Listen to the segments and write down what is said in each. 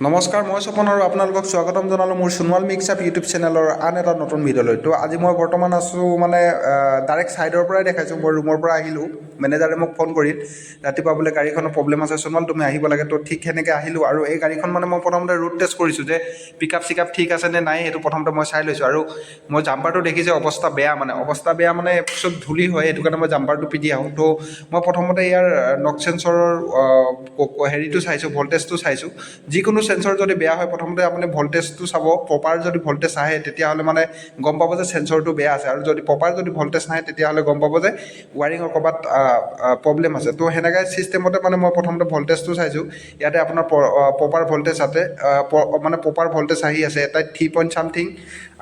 নমস্কাৰ, মই স্বপন আৰু আপোনালোকক স্বাগতম জনালোঁ মোৰ সোণোৱাল মিক্সআপ ইউটিউব চেনেলৰ আন এটা নতুন ভিডিঅ'লৈ। তো আজি মই বৰ্তমান আছোঁ ডাইৰেক্ট ছাইডৰ পৰাই দেখাইছোঁ। মই ৰুমৰ পৰা আহিলোঁ, মেনেজাৰে মোক ফোন কৰিল, ৰাতিপুৱা বোলে গাড়ীখনৰ প্ৰব্লেম আছে সোণোৱাল, তুমি আহিব লাগে। তো ঠিক সেনেকৈ আহিলোঁ আৰু এই গাড়ীখন মই প্ৰথমতে ৰোড টেষ্ট কৰিছোঁ যে পিক আপ ঠিক আছে নে নাই, সেইটো প্ৰথমতে মই চাই লৈছোঁ। আৰু মই জাম্পাৰটো দেখিছোঁ অৱস্থা বেয়া, চব ধূলি হয়, সেইটো কাৰণে মই জাম্পাৰটো পিন্ধি আহোঁ। তো মই প্ৰথমতে ইয়াৰ নক চেঞ্চৰৰ হেৰিটো চাইছোঁ, ভল্টেজটো চাইছোঁ। যিকোনো চেঞ্চৰ যদি বেয়া হয়, প্ৰথমতে আপুনি ভল্টেজটো চাব। প্ৰপাৰ যদি ভল্টেজ আহে তেতিয়াহ'লে গম পাব যে চেঞ্চৰটো বেয়া আছে, আৰু যদি প্ৰপাৰ ভল্টেজ নাহে তেতিয়াহ'লে গম পাব যে ৱাৰিঙৰ ক'ৰবাত প্ৰব্লেম আছে। তো সেনেকৈ ছিষ্টেমতে মই প্ৰথমতে ভল্টেজটো চাইছোঁ। ইয়াতে আপোনাৰ প্ৰপাৰ ভল্টেজ আছে, প্ৰপাৰ ভল্টেজ আহি আছে। এটাত 3 চামথিং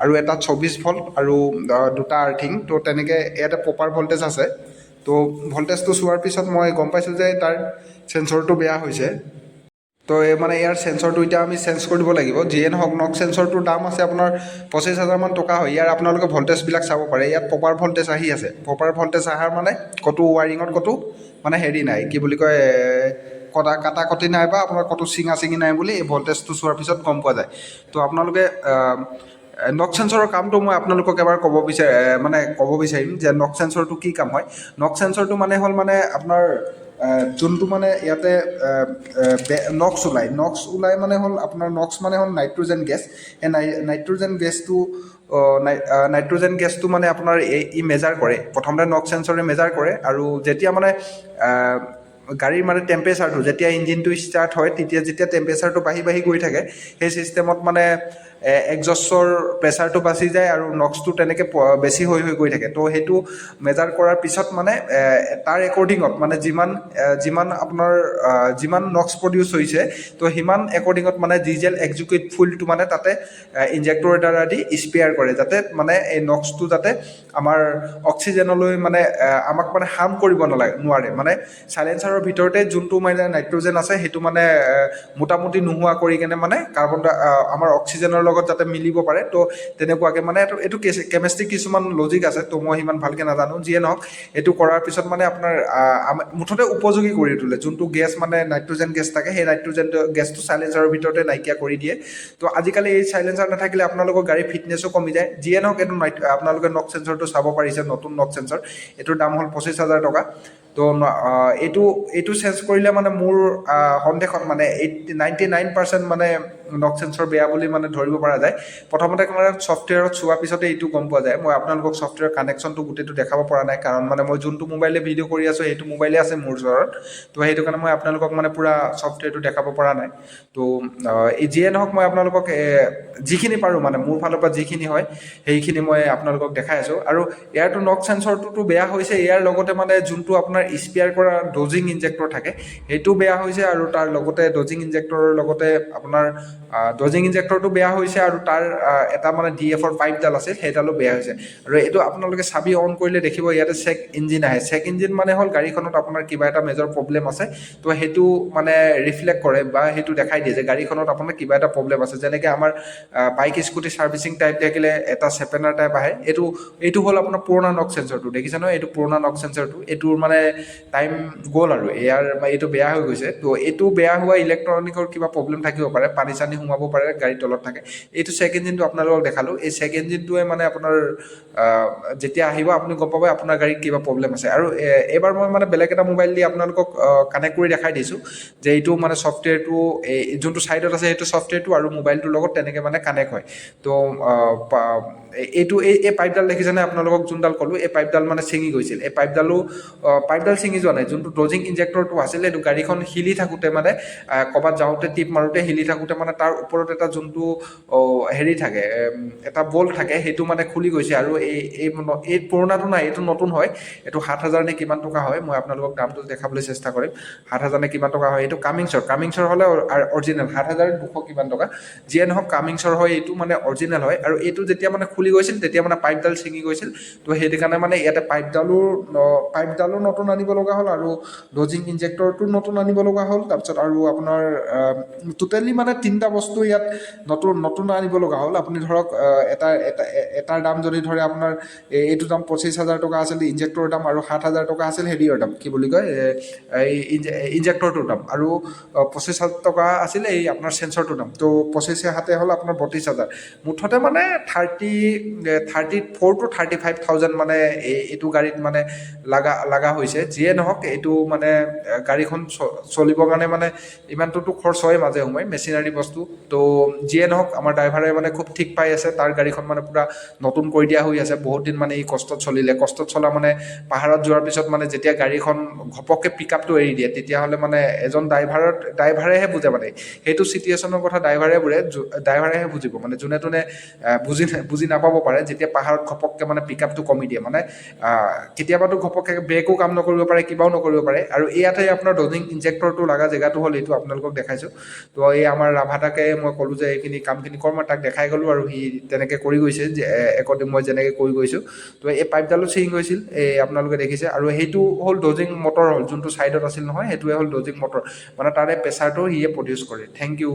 আৰু এটাত 24 ভল্ট আৰু দুটা আৰ্থিং। তো তেনেকৈ ইয়াতে প্ৰপাৰ ভল্টেজ আছে। তো ভল্টেজটো চোৱাৰ পিছত মই গম পাইছোঁ যে তাৰ চেঞ্চৰটো বেয়া হৈছে। তো ইয়াৰ চেঞ্চৰটো এতিয়া আমি চেঞ্জ কৰিব লাগিব। যিয়ে নহওক, নক চেঞ্চৰটোৰ দাম আছে আপোনাৰ 25,000 মান টকা হয়। ইয়াৰ আপোনালোকে ভল্টেজবিলাক চাব পাৰে। ইয়াত প্ৰপাৰ ভল্টেজ আহি আছে। প্ৰপাৰ ভল্টেজ অহাৰ ক'তো ৱাৰিঙত ক'তো হেৰি নাই, কি বুলি কয়, কাটা কটি নাই বা আপোনাৰ ক'তো চিঙি নাই বুলি এই ভল্টেজটো চোৱাৰ পিছত গম পোৱা যায়। তো আপোনালোকে নক চেঞ্চৰৰ কামটো মই আপোনালোকক এবাৰ ক'ব বিচাৰিম যে নক চেঞ্চৰটো কি কাম হয়। নক চেঞ্চৰটো হ'ল আপোনাৰ যোনটো ইয়াতে নক্স ওলায় হ'ল আপোনাৰ নক্স হ'ল নাইট্ৰজেন গেছ। এই নাইট্ৰজেন গেছটো আপোনাৰ ই মেজাৰ কৰে। প্ৰথমতে নক্স চেঞ্চৰে মেজাৰ কৰে, আৰু যেতিয়া গাড়ীৰ টেম্পাৰেচাৰটো, যেতিয়া ইঞ্জিনটো ষ্টাৰ্ট হয়, যেতিয়া টেম্পাৰেচাৰটো বাঢ়ি গৈ থাকে, সেই ছিষ্টেমত একজষ্টৰ প্ৰেছাৰটো বাচি যায় আৰু নক্সটো তেনেকৈ বেছি হৈ গৈ থাকে। তো সেইটো মেজাৰ কৰাৰ পিছত তাৰ একৰ্ডিঙত যিমান আপোনাৰ যিমান নক্স প্ৰডিউচ হৈছে, তো সিমান একৰ্ডিঙত ডিজেল এক্সিকিউট ফুলটো তাতে ইনজেক্টৰৰ দ্বাৰা দি স্পেয়াৰ কৰে, যাতে এই নক্সটো যাতে আমাৰ অক্সিজেনলৈ আমাক হাৰ্ম কৰিব নোৱাৰে। চাইলেঞ্চাৰৰ ভিতৰতে যোনটো নাইট্ৰজেন আছে, সেইটো মোটামুটি নোহোৱা কৰি কেনে কাৰ্বন আমাৰ অক্সিজেনৰ লগত যাতে মিলিব পাৰে। তো তেনেকুৱাকৈ এইটো কেমেষ্ট্ৰিক কিছুমান লজিক আছে, তো মই সিমান ভালকৈ নাজানো। যিয়ে নহওক, এইটো কৰাৰ পিছত আপোনাৰ মুঠতে উপযোগী কৰি তোলে। যোনটো গেছ নাইট্ৰজেন গেছ থাকে, সেই নাইট্ৰজেন গেছটো চাইলেঞ্চাৰৰ ভিতৰতে নাইকিয়া কৰি দিয়ে। তো আজিকালি এই চাইলেঞ্চাৰ নাথাকিলে আপোনালোকৰ গাড়ীৰ ফিটনেছো কমি যায়। যিয়ে নহওক, এইটো আপোনালোকে নক চেঞ্চৰটো চাব পাৰিছে, নতুন নক চেঞ্চৰ। এইটোৰ দাম হ'ল 25,000 টকা। তো এইটো চেঞ্জ কৰিলে মোৰ সন্দেহত 99% নক চেঞ্চৰ বেয়া বুলি ধৰিব পৰা যায়। প্ৰথমতে ছফ্টৱেৰত চোৱাৰ পিছতে এইটো গম পোৱা যায়। মই আপোনালোকক ছফ্টৱেৰ কানেকশ্যনটো গোটেইটো দেখাব পৰা নাই, কাৰণ মই যোনটো মোবাইলে ভিডিঅ' কৰি আছোঁ, সেইটো মোবাইলে আছে মোৰ ওচৰত। তো সেইটো কাৰণে মই আপোনালোকক পূৰা ছফ্টৱেৰটো দেখাব পৰা নাই। তো যিয়ে নহওক, মই আপোনালোকক যিখিনি পাৰোঁ মোৰ ফালৰ পৰা যিখিনি হয়, সেইখিনি মই আপোনালোকক দেখাই আছোঁ। আৰু ইয়াৰটো নক চেঞ্চৰটোতো বেয়া হৈছে, ইয়াৰ লগতে যোনটো আপোনাৰ স্পেয়াৰ কৰা ডজিং ইনজেক্টৰ থাকে, সেইটো বেয়া হৈছে। আৰু তাৰ লগতে ডজিং ইনজেক্টৰৰ লগতে আপোনাৰ ডজিং ইনজেক্টৰটো বেয়া হৈছে, আৰু তাৰ এটা DF-ৰ পাইপডাল আছিল, সেইডালো বেয়া হৈছে। আৰু এইটো আপোনালোকে চাবি অন কৰিলে দেখিব, ইয়াতে চেক ইঞ্জিন আহে। চেক ইঞ্জিন হ'ল গাড়ীখনত আপোনাৰ কিবা এটা মেজৰ প্ৰব্লেম আছে। তো সেইটো ৰিফ্লেক্ট কৰে বা সেইটো দেখাই দিয়ে যে গাড়ীখনত আপোনাৰ কিবা এটা প্ৰব্লেম আছে। যেনেকৈ আমাৰ বাইক স্কুটি ছাৰ্ভিচিং টাইপ থাকিলে এটা চেপেনাৰ টাইপ আহে, এইটো হ'ল আপোনাৰ পুৰণা নক চেঞ্চৰটো। দেখিছে নহয়, এইটো পুৰণা নক চেঞ্চৰটো। এইটোৰ টাইম গ'ল আৰু এইটো বেয়া হৈ গৈছে। তো এইটো বেয়া হোৱা ইলেক্ট্ৰনিকৰ কিবা প্ৰব্লেম থাকিব পাৰে, পানী চানী সোমাব পাৰে, গাড়ীৰ তলত থাকে। এইটো চেক ইঞ্জিনটো আপোনালোকক দেখালোঁ। এই চেক ইঞ্জিনটোৱে আপোনাৰ যেতিয়া আহিব, আপুনি গম পাব আপোনাৰ গাড়ীত কিবা প্ৰব্লেম আছে। আৰু এইবাৰ মই বেলেগ এটা মোবাইল দি আপোনালোকক কানেক্ট কৰি দেখাই দিছোঁ যে এইটো ছফ্টৱেৰটো যোনটো ছাইডত আছে, সেইটো ছফ্টৱেৰটো আৰু মোবাইলটোৰ লগত তেনেকৈ কানেক্ট হয়। তো এই পাইপডাল দেখিছেনে, আপোনালোকক যোনডাল ক'লোঁ, এই পাইপডাল ছিঙি গৈছিল। এই পাইপডাল ছিঙি যোৱা নাই, যোনটো ডজিং ইনজেক্টৰটো আছিলে, এইটো গাড়ীখন হিলি থাকোঁতে ক'ৰবাত যাওঁতে টিপ মাৰোঁতে হিলি থাকোঁতে তাৰ ওপৰত এটা যোনটো হেৰি থাকে, এটা বল্ট থাকে, সেইটো খুলি গৈছে। আৰু এই পুৰণাটো নাই, এইটো নতুন হয়। এইটো 7,000 নে কিমান টকা হয়, মই আপোনালোকক দামটো দেখাবলৈ চেষ্টা কৰিম। 7,000 নে কিমান টকা হয়। এইটো কামিংছৰ হ'লে অৰিজিনেল 7,200 কিমান টকা। যিয়ে নহওক, কামিংছৰ হয়, এইটো অৰিজিনেল হয়। আৰু এইটো যেতিয়া খুলি গৈছিল, তেতিয়া পাইপডাল ছিঙি গৈছিল। তো সেইটো কাৰণে ইয়াতে পাইপডালো নতুন আনিব লগা হ'ল আৰু ডজিং ইনজেক্টৰটো নতুন আনিব লগা হ'ল। তাৰপিছত আৰু আপোনাৰ টোটেলি মানে 3টা বস্তু ইয়াত নতুন আনিব লগা হ'ল। আপুনি ধৰক এটাৰ দাম যদি ধৰে আপোনাৰ এইটো দাম 25,000 টকা আছিল ইনজেক্টৰৰ দাম, আৰু 7,000 টকা আছিল হেৰিয়ৰ দাম, কি বুলি কয়, এই ইনজেক্টৰটোৰ দাম, আৰু 25,000 টকা আছিল এই আপোনাৰ চেঞ্চৰটোৰ দাম। তো 25,000 হ'ল আপোনাৰ 32,000। মুঠতে মানে 34 to 35,000 মানে এইটো গাড়ীত মানে লাগা হৈছে। যিয়ে নহওক এইটো মানে গাড়ীখন চলিবৰ কাৰণে মানে ইমানটোতো খৰচ হয় মাজে সময়ে, মেচিনাৰী বস্তু। তো যিয়ে নহওক আমাৰ ড্ৰাইভাৰে মানে খুব ঠিক পাই আছে, তাৰ গাড়ীখন মানে পূৰা নতুন কৰি দিয়া হৈ আছে। বহুত দিন মানে ই কষ্টত চলা মানে পাহাৰত যোৱাৰ পিছত মানে যেতিয়া গাড়ীখন ঘপককৈ পিক আপটো এৰি দিয়ে, তেতিয়াহ'লে মানে এজন ড্ৰাইভাৰেহে বুজে মানে সেইটো চিটুৱেশ্যনৰ কথা। ড্ৰাইভাৰেহে বুজিব, মানে যোনে তোনে বুজি নাপাব পাৰে। যেতিয়া পাহাৰত ঘপককৈ মানে পিক আপটো কমি দিয়ে, মানে কেতিয়াবাতো ঘপককৈ ব্ৰেকো কাম নকৰিব পাৰে, কিবাও নকৰিব পাৰে। আৰু ইয়াতে আপোনাৰ ডজিং ইনজেক্টৰটো লগা জেগাটো হ'ল এইটো, আপোনালোকক দেখাইছোঁ। তো এই আমাৰ ৰাভাটাকে মই ক'লোঁ যে এইখিনি কামখিনি কৰ, মই তাক দেখাই গ'লোঁ আৰু সি তেনেকৈ কৰি গৈছে যে একদম মই যেনেকৈ কৰি গৈছোঁ। তো এই পাইপডালো ছিঙি গৈছিল, এই আপোনালোকে দেখিছে। আৰু সেইটো হ'ল ডজিং মটৰ হ'ল, যোনটো ছাইডত আছিল নহয়, সেইটোৱে হ'ল ডজিং মটৰ, মানে তাৰে প্ৰেছাৰটো সিয়ে প্ৰডিউচ কৰে। Thank U.